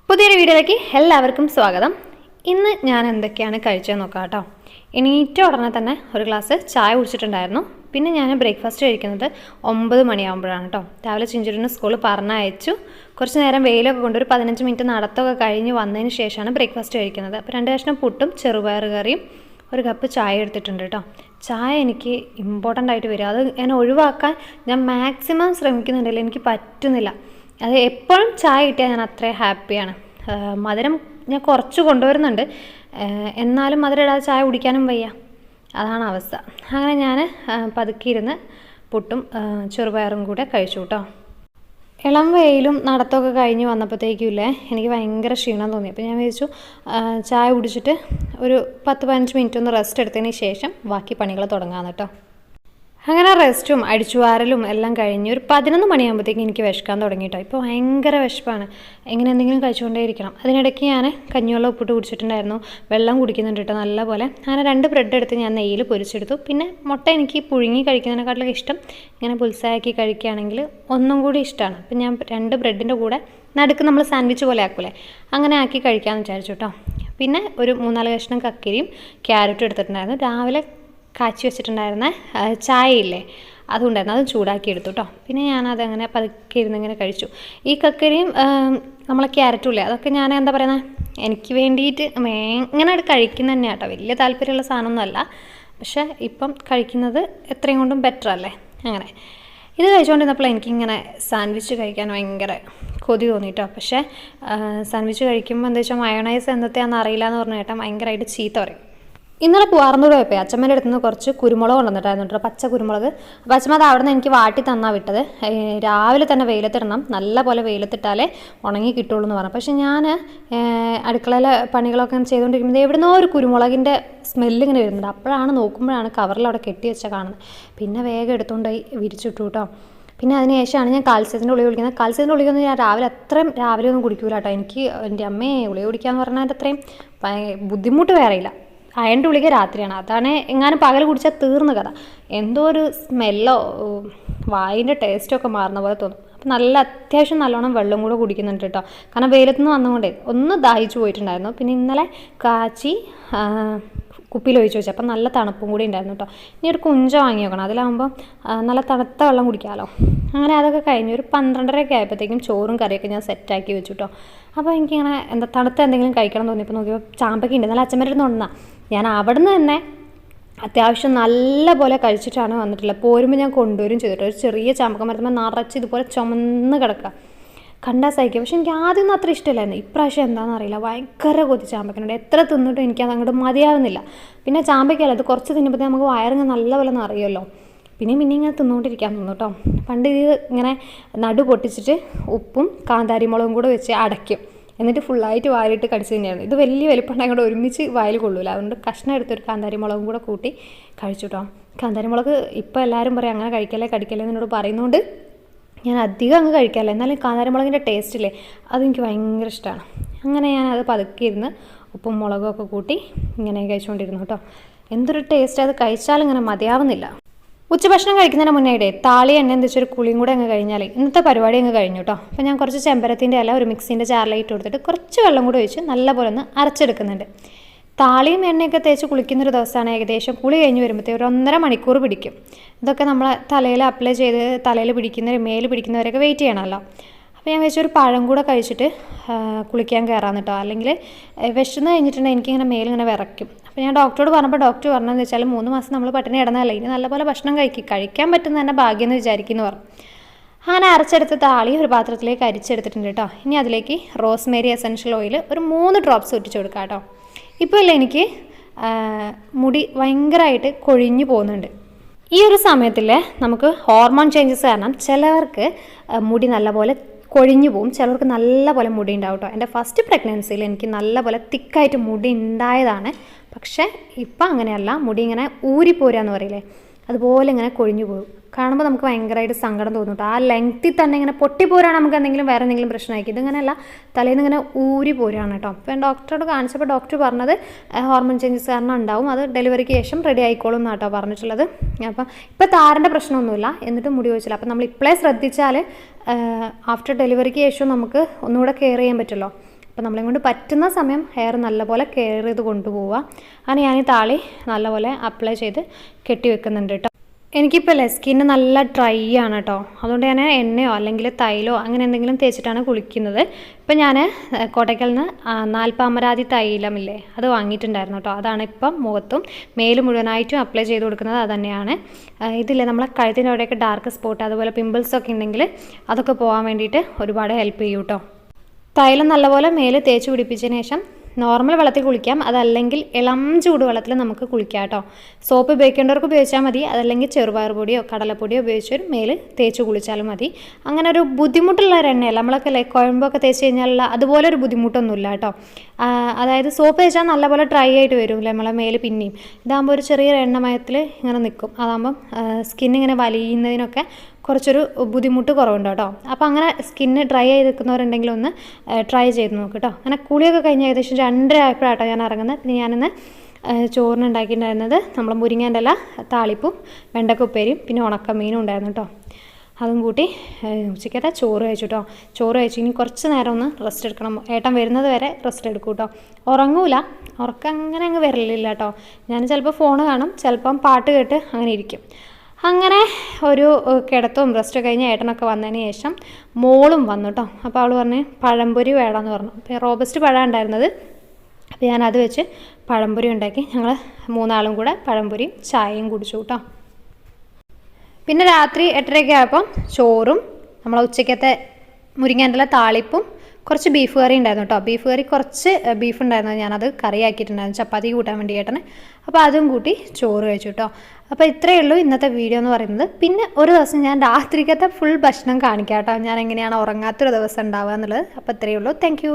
പുതിയൊരു വീഡിയോയിലേക്ക് എല്ലാവർക്കും സ്വാഗതം. ഇന്ന് ഞാൻ എന്തൊക്കെയാണ് കഴിച്ചതെന്ന് നോക്കാം കേട്ടോ. എണീറ്റ ഉടനെ തന്നെ ഒരു ഗ്ലാസ് ചായ കുടിച്ചിട്ടുണ്ടായിരുന്നു. പിന്നെ ഞാൻ ബ്രേക്ക്ഫാസ്റ്റ് കഴിക്കുന്നത് 9 മണിയാകുമ്പോഴാണ് കേട്ടോ. രാവിലെ ചിഞ്ചുരിനെ സ്കൂളിൽ പറഞ്ഞയച്ചു. കുറച്ച് നേരം വെയിലൊക്കെ കൊണ്ട് ഒരു 15 മിനിറ്റ് നടത്തമൊക്കെ കഴിഞ്ഞ് വന്നതിന് ശേഷമാണ് ബ്രേക്ക്ഫാസ്റ്റ് കഴിക്കുന്നത്. അപ്പോൾ 2 കഷ്ണം പുട്ടും ചെറുപയർ കറിയും ഒരു കപ്പ് ചായ എടുത്തിട്ടുണ്ട് കേട്ടോ. ചായ എനിക്ക് ഇമ്പോർട്ടൻ്റ് ആയിട്ട് വരും. അത് ഞാൻ ഒഴിവാക്കാൻ ഞാൻ മാക്സിമം ശ്രമിക്കുന്നുണ്ടല്ലോ, എനിക്ക് പറ്റുന്നില്ല. അത് എപ്പോഴും ചായ കിട്ടിയാൽ ഞാൻ അത്രയും ഹാപ്പിയാണ്. മധുരം ഞാൻ കുറച്ച് കൊണ്ടുവരുന്നുണ്ട്, എന്നാലും മധുരം ഇടാതെ ചായ കുടിക്കാനും വയ്യ, അതാണ് അവസ്ഥ. അങ്ങനെ ഞാൻ പതുക്കെ ഇരുന്ന് പുട്ടും ചെറുപയറും കൂടെ കഴിച്ചു കേട്ടോ. ഇളം വെയിലും നടത്തമൊക്കെ കഴിഞ്ഞ് വന്നപ്പോഴത്തേക്കും ഇല്ലേ എനിക്ക് ഭയങ്കര ക്ഷീണം തോന്നി. അപ്പോൾ ഞാൻ വിചാരിച്ചു ചായ കുടിച്ചിട്ട് ഒരു 10-15 മിനിറ്റ് ഒന്ന് റെസ്റ്റ് എടുത്തതിന് ശേഷം ബാക്കി പണികൾ തുടങ്ങാമെന്ന് കേട്ടോ. അങ്ങനെ റെസ്റ്റും അടിച്ചുവാരലും എല്ലാം കഴിഞ്ഞ് ഒരു 11 മണിയാകുമ്പോഴത്തേക്കും എനിക്ക് വിശക്കാൻ തുടങ്ങിയിട്ടോ. ഇപ്പോൾ ഭയങ്കര വിശപ്പാണ്, എങ്ങനെ എന്തെങ്കിലും കഴിച്ചുകൊണ്ടേ ഇരിക്കണം. അതിനിടയ്ക്ക് ഞാൻ കഞ്ഞിവെള്ളം ഉപ്പിട്ട് കുടിച്ചിട്ടുണ്ടായിരുന്നു, വെള്ളം കുടിക്കുന്നുണ്ട് കേട്ടോ നല്ലപോലെ. അങ്ങനെ 2 ബ്രെഡ് എടുത്ത് ഞാൻ നെയ്യിൽ പൊരിച്ചെടുത്തു. പിന്നെ മുട്ട എനിക്ക് പുഴുങ്ങി കഴിക്കുന്നതിനെക്കാട്ടിലും ഇഷ്ടം ഇങ്ങനെ പുൽസാക്കി കഴിക്കുകയാണെങ്കിൽ ഒന്നും കൂടി ഇഷ്ടമാണ്. അപ്പം ഞാൻ 2 ബ്രെഡിൻ്റെ കൂടെ നടുക്ക് നമ്മൾ സാൻഡ്വിച്ച് പോലെ ആക്കൂലേ, അങ്ങനെ ആക്കി കഴിക്കാമെന്ന് വിചാരിച്ചു കേട്ടോ. പിന്നെ ഒരു 3-4 കഷ്ണം കക്കരിയും ക്യാരറ്റും എടുത്തിട്ടുണ്ടായിരുന്നു. രാവിലെ കാച്ചി വെച്ചിട്ടുണ്ടായിരുന്ന ചായയില്ലേ അതുണ്ടായിരുന്നു, അത് ചൂടാക്കി എടുത്തു കേട്ടോ. പിന്നെ ഞാനതങ്ങനെ പതുക്കെ ഇരുന്നിങ്ങനെ കഴിച്ചു. ഈ കക്കരിയും നമ്മളെ ക്യാരറ്റും ഇല്ലേ അതൊക്കെ ഞാൻ എന്താ പറയുന്നത്, എനിക്ക് വേണ്ടിയിട്ട് ഇങ്ങനെ കഴിക്കുന്ന തന്നെയാണ് കേട്ടോ. വലിയ താല്പര്യമുള്ള സാധനമൊന്നുമല്ല, പക്ഷേ ഇപ്പം കഴിക്കുന്നത് എത്രയും കൊണ്ടും ബെറ്റർ അല്ലേ. അങ്ങനെ ഇത് കഴിച്ചുകൊണ്ടിരുന്നപ്പോൾ എനിക്കിങ്ങനെ സാൻഡ്വിച്ച് കഴിക്കാൻ ഭയങ്കര കൊതി തോന്നിയിട്ടോ. പക്ഷേ സാൻഡ്വിച്ച് കഴിക്കുമ്പോൾ എന്താ വെച്ചാൽ മയോണൈസ് എന്നത്തെയാണെന്ന് അറിയില്ല എന്ന് പറഞ്ഞു കേട്ടാൽ ഭയങ്കരമായിട്ട് ചീത്ത പറയും. ഇന്നലെ പൂവാർന്നൂടെ പോയപ്പോൾ അച്ഛമ്മേൻ്റെ അടുത്ത് നിന്ന് കുറച്ച് കുരുമുളക് കൊണ്ടുവന്നിട്ടായിരുന്നു കേട്ടോ, പച്ച കുരുമുളക്. അപ്പോൾ അച്ഛമ്മ അത് അവിടെ നിന്ന് എനിക്ക് വാട്ടി തന്നാ വിട്ടത്. രാവിലെ തന്നെ വെയിലത്തിടണം, നല്ല പോലെ വെയിലത്തിട്ടാലേ ഉണങ്ങി കിട്ടുള്ളൂ എന്ന് പറഞ്ഞു. പക്ഷേ ഞാൻ അടുക്കളയിലെ പണികളൊക്കെ ചെയ്തുകൊണ്ടിരിക്കുമ്പോൾ എവിടുന്നോ ഒരു കുരുമുളകിൻ്റെ സ്മെല്ല് ഇങ്ങനെ വരുന്നുണ്ട്. അപ്പോഴാണ് നോക്കുമ്പോഴാണ് കവറിൽ അവിടെ കെട്ടി വെച്ചാൽ കാണുന്നത്. പിന്നെ വേഗം എടുത്തുകൊണ്ട് വിരിച്ചിട്ടു കേട്ടോ. പിന്നെ അതിന് ശേഷമാണ് ഞാൻ കാൽസ്യത്തിൻ്റെ ഗുളിക കുടിക്കുന്നത്. കാൽസ്യത്തിൻ്റെ ഗുളികയൊന്നും ഞാൻ അത്രയും രാവിലെ ഒന്നും കുടിക്കൂല കേട്ടോ. എനിക്ക് എൻ്റെ അമ്മയെ ഗുളിക കുടിക്കാമെന്ന് പറഞ്ഞാൽ അത്രയും ബുദ്ധിമുട്ട് വേറെ ഇല്ല. അയണിൻ്റെ ഗുളിക രാത്രിയാണ്, അതാണ് എങ്ങാനും പകൽ കുടിച്ചാൽ തീർന്നു കഥ. എന്തോ ഒരു സ്മെല്ലോ വായിൻ്റെ ടേസ്റ്റൊക്കെ മാറുന്ന പോലെ തോന്നും. അപ്പം അത്യാവശ്യം നല്ലോണം വെള്ളം കൂടെ കുടിക്കുന്നുണ്ട് കേട്ടോ. കാരണം വെയിലത്ത് നിന്ന് വന്നുകൊണ്ടേ ഒന്ന് ദാഹിച്ചു പോയിട്ടുണ്ടായിരുന്നു. പിന്നെ ഇന്നലെ കാച്ചി കുപ്പിയിൽ ഒഴിച്ച് വെച്ചു, അപ്പം നല്ല തണുപ്പും കൂടി ഉണ്ടായിരുന്നു കേട്ടോ. ഇനി ഒരു കുഞ്ച വാങ്ങി വെക്കണം, അതിലാകുമ്പോൾ നല്ല തണുത്ത വെള്ളം കുടിക്കാമല്ലോ. അങ്ങനെ അതൊക്കെ കഴിഞ്ഞ് ഒരു 12:30 ആയപ്പോഴത്തേക്കും ചോറും കറിയൊക്കെ ഞാൻ സെറ്റാക്കി വെച്ചു കേട്ടോ. അപ്പോൾ എനിക്കിങ്ങനെ തണുത്ത എന്തെങ്കിലും കഴിക്കണം തോന്നിയപ്പോൾ നോക്കിയപ്പോൾ ചാമ്പയ്ക്ക ഉണ്ട്. നല്ല അച്ഛമ്മേൻ്റെ അടുത്ത് കൊണ്ടുവന്നാൽ ഞാൻ അവിടെ നിന്ന് തന്നെ അത്യാവശ്യം നല്ല പോലെ കഴിച്ചിട്ടാണ് വന്നിട്ടുള്ളത്. പോരുമ്പോൾ ഞാൻ കൊണ്ടുവരും ചെയ്തിട്ട് ഒരു ചെറിയ ചാമ്പക്ക മരത്തുമ്പോൾ നിറച്ച് ഇതുപോലെ ചുമന്ന് കിടക്കുക, കണ്ടാൽ സഹിക്കുക. പക്ഷെ എനിക്ക് ആദ്യമൊന്നും അത്ര ഇഷ്ടമില്ലായിരുന്നു. ഇപ്രാവശ്യം എന്താണെന്ന് അറിയില്ല, ഭയങ്കര കൊതി ചാമ്പയ്ക്കുണ്ട്. എത്ര തിന്നിട്ടും എനിക്കത് അങ്ങോട്ട് മതിയാവുന്നില്ല. പിന്നെ ചാമ്പയ്ക്കല്ല, അത് കുറച്ച് തിന്നുമ്പോഴത്തേ നമുക്ക് വയറിങ്ങനെ നല്ലപോലെ നിറയുമല്ലോ. പിന്നെ ഇങ്ങനെ തിന്നുകൊണ്ടിരിക്കാൻ തോന്നും കേട്ടോ. പണ്ട് ഇത് ഇങ്ങനെ നടു പൊട്ടിച്ചിട്ട് ഉപ്പും കാന്താരിമുളകും കൂടെ വെച്ച് അടയ്ക്കും, എന്നിട്ട് ഫുള്ളായിട്ട് വായിലിട്ട് കടിച്ച് തന്നെയായിരുന്നു. ഇത് വലിയ വലിപ്പമുണ്ടായി കൂടെ ഒരുമിച്ച് വായിൽ കൊള്ളൂല, അതുകൊണ്ട് കഷ്ണം എടുത്തൊരു കാന്താരിമുളകും കൂടെ കൂട്ടി കഴിച്ചു കേട്ടോ. കാന്താരിമുളക് ഇപ്പോൾ എല്ലാവരും പറയും അങ്ങനെ കഴിക്കല്ലേ എന്നോട് പറയുന്നതുകൊണ്ട് ഞാൻ അധികം അങ്ങ് കഴിക്കാറില്ല. എന്നാലും കാന്താരിമുളകിൻ്റെ ടേസ്റ്റില്ലേ അതെനിക്ക് ഭയങ്കര ഇഷ്ടമാണ്. അങ്ങനെ ഞാനത് പതുക്കെ ഇരുന്ന് ഉപ്പും മുളകും ഒക്കെ കൂട്ടി ഇങ്ങനെ കഴിച്ചുകൊണ്ടിരുന്നു കേട്ടോ. എന്തൊരു ടേസ്റ്റ്, അത് കഴിച്ചാലും ഇങ്ങനെ മതിയാവുന്നില്ല. ഉച്ചഭക്ഷണം കഴിക്കുന്നതിന് മുന്നേ താളി എണ്ണ വെച്ചൊരു കുളിയും കൂടെ അങ്ങ് കഴിഞ്ഞാൽ ഇന്നത്തെ പരിപാടി അങ്ങ് കഴിഞ്ഞു കേട്ടോ. അപ്പോൾ ഞാൻ കുറച്ച് ചെമ്പരത്തിൻ്റെ ഇല ഒരു മിക്സിൻ്റെ ജാറിലായിട്ട് കൊടുത്തിട്ട് കുറച്ച് വെള്ളം കൂടെ ഒഴിച്ച് നല്ലപോലെ ഒന്ന് അരച്ചെടുക്കുന്നുണ്ട്. താളിയും എണ്ണയൊക്കെ തേച്ച് കുളിക്കുന്നൊരു ദിവസമാണ് ഏകദേശം കുളി കഴിഞ്ഞ് വരുമ്പോഴത്തേക്ക് ഒരു 1.5 മണിക്കൂർ പിടിക്കും. ഇതൊക്കെ നമ്മൾ തലയിൽ അപ്ലൈ ചെയ്ത് തലയിൽ പിടിക്കുന്നവർ മേല് പിടിക്കുന്നവരൊക്കെ വെയിറ്റ് ചെയ്യണമല്ലോ. അപ്പോൾ ഞാൻ വെച്ചൊരു പഴം കൂടെ കഴിച്ചിട്ട് കുളിക്കാൻ കയറാമെന്ന് കേട്ടോ. അല്ലെങ്കിൽ വിശന്ന് കഴിഞ്ഞിട്ടുണ്ടെങ്കിൽ എനിക്കിങ്ങനെ മേലിങ്ങനെ വിറയ്ക്കും. അപ്പോൾ ഞാൻ ഡോക്ടറോട് പറഞ്ഞപ്പോൾ ഡോക്ടർ പറഞ്ഞതെന്ന് വെച്ചാൽ 3 മാസം നമ്മൾ പട്ടിണി കിടന്നതല്ല, ഇനി നല്ലപോലെ ഭക്ഷണം കഴിക്കാൻ പറ്റുന്ന തന്നെ ഭാഗ്യം എന്ന് വിചാരിക്കുന്നു പറഞ്ഞു. അങ്ങനെ അരച്ചെടുത്ത് താളി ഒരു പാത്രത്തിലേക്ക് അരിച്ചെടുത്തിട്ടുണ്ട് കേട്ടോ. ഇനി അതിലേക്ക് റോസ്മേരി എസൻഷ്യൽ ഓയിൽ ഒരു 3 ഡ്രോപ്സ് ഒറ്റിച്ച് കൊടുക്കാം കേട്ടോ. ഇപ്പോൾ ഇല്ല, എനിക്ക് മുടി ഭയങ്കരമായിട്ട് കൊഴിഞ്ഞു പോകുന്നുണ്ട്. ഈ ഒരു സമയത്തിൽ നമുക്ക് ഹോർമോൺ ചേഞ്ചസ് കാരണം ചിലവർക്ക് മുടി നല്ലപോലെ കൊഴിഞ്ഞു പോവും, ചിലർക്ക് നല്ലപോലെ മുടി ഉണ്ടാവും കേട്ടോ. എൻ്റെ ഫസ്റ്റ് പ്രഗ്നൻസിയിൽ എനിക്ക് നല്ലപോലെ തിക്കായിട്ട് മുടി ഉണ്ടായതാണ്. പക്ഷേ ഇപ്പം അങ്ങനെയല്ല, മുടി ഇങ്ങനെ ഊരിപ്പോരാന്ന് പറയില്ലേ അതുപോലെ ഇങ്ങനെ കൊഴിഞ്ഞു പോകും. കാണുമ്പോൾ നമുക്ക് ഭയങ്കരമായിട്ട് സങ്കടം തോന്നും. ആ ലെങ്ത്തിൽ തന്നെ ഇങ്ങനെ പൊട്ടിപ്പോരാണ് നമുക്ക് എന്തെങ്കിലും വേറെ എന്തെങ്കിലും പ്രശ്നമാക്കി. ഇതിങ്ങനെയല്ല, തലേന്ന് ഇങ്ങനെ ഊരി പോരാണ് കേട്ടോ. അപ്പം ഡോക്ടറോട് കാണിച്ചപ്പോൾ ഡോക്ടർ പറഞ്ഞത് ഹോർമോൺ ചേഞ്ചസ് കാരണം ഉണ്ടാവും, അത് ഡെലിവറിക്ക് ശേഷം റെഡി ആയിക്കോളും എന്നാട്ടോ പറഞ്ഞിട്ടുള്ളത്. അപ്പം ഇപ്പം താരൻ്റെ പ്രശ്നമൊന്നുമില്ല, എന്നിട്ടും മുടി വെച്ചില്ല. അപ്പം നമ്മൾ ഇപ്പോഴേ ശ്രദ്ധിച്ചാൽ ആഫ്റ്റർ ഡെലിവറിക്ക് ശേഷം നമുക്ക് ഒന്നുകൂടെ കെയർ ചെയ്യാൻ പറ്റുമല്ലോ. അപ്പോൾ നമ്മളെ കൊണ്ട് പറ്റുന്ന സമയം ഹെയർ നല്ലപോലെ കെയർ ചെയ്ത് കൊണ്ടുപോവുക. അങ്ങനെ ഞാൻ ഈ താളി നല്ലപോലെ അപ്ലൈ ചെയ്ത് കെട്ടി വെക്കുന്നുണ്ട് കേട്ടോ. എനിക്കിപ്പോൾ സ്കിന്ന് നല്ല ഡ്രൈ ആണ് കേട്ടോ. അതുകൊണ്ട് ഞാൻ എണ്ണയോ അല്ലെങ്കിൽ തൈലോ അങ്ങനെ എന്തെങ്കിലും തേച്ചിട്ടാണ് കുളിക്കുന്നത്. ഇപ്പം ഞാൻ കോട്ടയ്ക്കൽ നിന്ന് നാൽപ്പാമരാതി തൈലമില്ലേ അത് വാങ്ങിയിട്ടുണ്ടായിരുന്നു കേട്ടോ. അതാണ് ഇപ്പം മുഖത്തും മേല് മുഴുവനായിട്ടും അപ്ലൈ ചെയ്ത് കൊടുക്കുന്നത്. അത് തന്നെയാണ്. ഇതില്ലേ നമ്മളെ കഴുത്തിൻ്റെ അവിടെയൊക്കെ ഡാർക്ക് സ്പോട്ട് അതുപോലെ പിമ്പിൾസൊക്കെ ഉണ്ടെങ്കിൽ അതൊക്കെ പോകാൻ വേണ്ടിയിട്ട് ഒരുപാട് ഹെൽപ്പ് ചെയ്യും കേട്ടോ. തൈലം നല്ലപോലെ മേല് തേച്ച് പിടിപ്പിച്ചതിന് ശേഷം നോർമൽ വെള്ളത്തിൽ കുളിക്കാം, അതല്ലെങ്കിൽ ഇളം ചൂടുവെള്ളത്തിൽ നമുക്ക് കുളിക്കാം കേട്ടോ. സോപ്പ് ഉപയോഗിക്കേണ്ടവർക്ക് ഉപയോഗിച്ചാൽ മതി, അതല്ലെങ്കിൽ ചെറുപയർ പൊടിയോ കടലപ്പൊടിയോ ഉപയോഗിച്ചൊരു മേല് തേച്ച് കുളിച്ചാലും മതി. അങ്ങനെ ഒരു ബുദ്ധിമുട്ടുള്ള ഒരു എണ്ണയല്ല, നമ്മളൊക്കെ കുഴമ്പൊക്കെ തേച്ച് കഴിഞ്ഞാലുള്ള അതുപോലെ ഒരു ബുദ്ധിമുട്ടൊന്നുമില്ല കേട്ടോ. അതായത് സോപ്പ് തേച്ചാൽ നല്ലപോലെ ഡ്രൈ ആയിട്ട് വരും അല്ലേ നമ്മളെ മേല്. പിന്നെയും ഇതാകുമ്പോൾ ഒരു ചെറിയൊരു എണ്ണമയത്തിൽ ഇങ്ങനെ നിൽക്കും. അതാകുമ്പം സ്കിന്നിങ്ങനെ വലിയുന്നതിനൊക്കെ കുറച്ചൊരു ബുദ്ധിമുട്ട് കുറവുണ്ട് കേട്ടോ. അപ്പോൾ അങ്ങനെ സ്കിന്ന് ഡ്രൈ ആയി നിൽക്കുന്നവരുണ്ടെങ്കിൽ ഒന്ന് ട്രൈ ചെയ്ത് നോക്ക് കേട്ടോ. അങ്ങനെ കുളിയൊക്കെ കഴിഞ്ഞ് ഏകദേശം 2:30 ആയപ്പോഴാട്ടോ ഞാൻ ഇറങ്ങുന്നത്. പിന്നെ ഞാനിന്ന് ചോറിന് ഉണ്ടാക്കിയിട്ടുണ്ടായിരുന്നത് നമ്മൾ മുരിങ്ങേൻ്റെ ഇല താളിപ്പും വെണ്ടക്ക ഉപ്പേരിയും പിന്നെ ഉണക്കമീനും ഉണ്ടായിരുന്നു കേട്ടോ. അതും കൂട്ടി ഉച്ചയ്ക്കത്തെ ചോറ് കഴിച്ചു കേട്ടോ. ചോറ് കഴിച്ചു ഇനി കുറച്ച് നേരം ഒന്ന് റെസ്റ്റ് എടുക്കണം. ഏട്ടൻ വരുന്നത് വരെ റെസ്റ്റ് എടുക്കും കേട്ടോ. ഉറങ്ങൂല, ഉറക്കം അങ്ങനെ അങ്ങ് വരലില്ല കേട്ടോ. ഞാൻ ചിലപ്പോൾ ഫോൺ കാണും, ചിലപ്പം പാട്ട് കേട്ട് അങ്ങനെ ഇരിക്കും. അങ്ങനെ ഒരു കിടത്തും റെസ്റ്റ് കഴിഞ്ഞ് ഏട്ടനൊക്കെ വന്നതിന് ശേഷം മോളും വന്നു കേട്ടോ. അപ്പോൾ അവൾ പറഞ്ഞ് പഴംപൊരി വേണമെന്ന് പറഞ്ഞു. അപ്പോൾ റോബസ്റ്റ് പഴം ഉണ്ടായിരുന്നത്. അപ്പോൾ ഞാനത് വെച്ച് പഴംപൊരി ഉണ്ടാക്കി ഞങ്ങൾ 3 ആളും കൂടെ പഴംപൊരിയും ചായയും കുടിച്ചു കേട്ടോ. പിന്നെ രാത്രി 8:30 ആയപ്പം ചോറും നമ്മളെ ഉച്ചയ്ക്കത്തെ മുരിങ്ങേൻ്റെ ഇല താളിപ്പും കുറച്ച് ബീഫ് കറി ഉണ്ടായിരുന്നു കേട്ടോ. ബീഫ് കറി കുറച്ച് ബീഫ് ഉണ്ടായിരുന്നു, ഞാനത് കറിയാക്കിയിട്ടുണ്ടായിരുന്നു ചപ്പാത്തി കൂട്ടാൻ വേണ്ടി ഏട്ടന്. അപ്പോൾ അതും കൂട്ടി ചോറ് കഴിച്ചു കേട്ടോ. അപ്പോൾ ഇത്രയേ ഉള്ളൂ ഇന്നത്തെ വീഡിയോ എന്ന് പറയുന്നത്. പിന്നെ ഒരു ദിവസം ഞാൻ രാത്രിക്കത്തെ ഫുൾ ഭക്ഷണം കാണിക്കാം കേട്ടോ, ഞാൻ എങ്ങനെയാണ് ഉറങ്ങാത്തൊരു ദിവസം ഉണ്ടാവുക എന്നുള്ളത്. അപ്പോൾ ഇത്രയേ ഉള്ളൂ. താങ്ക്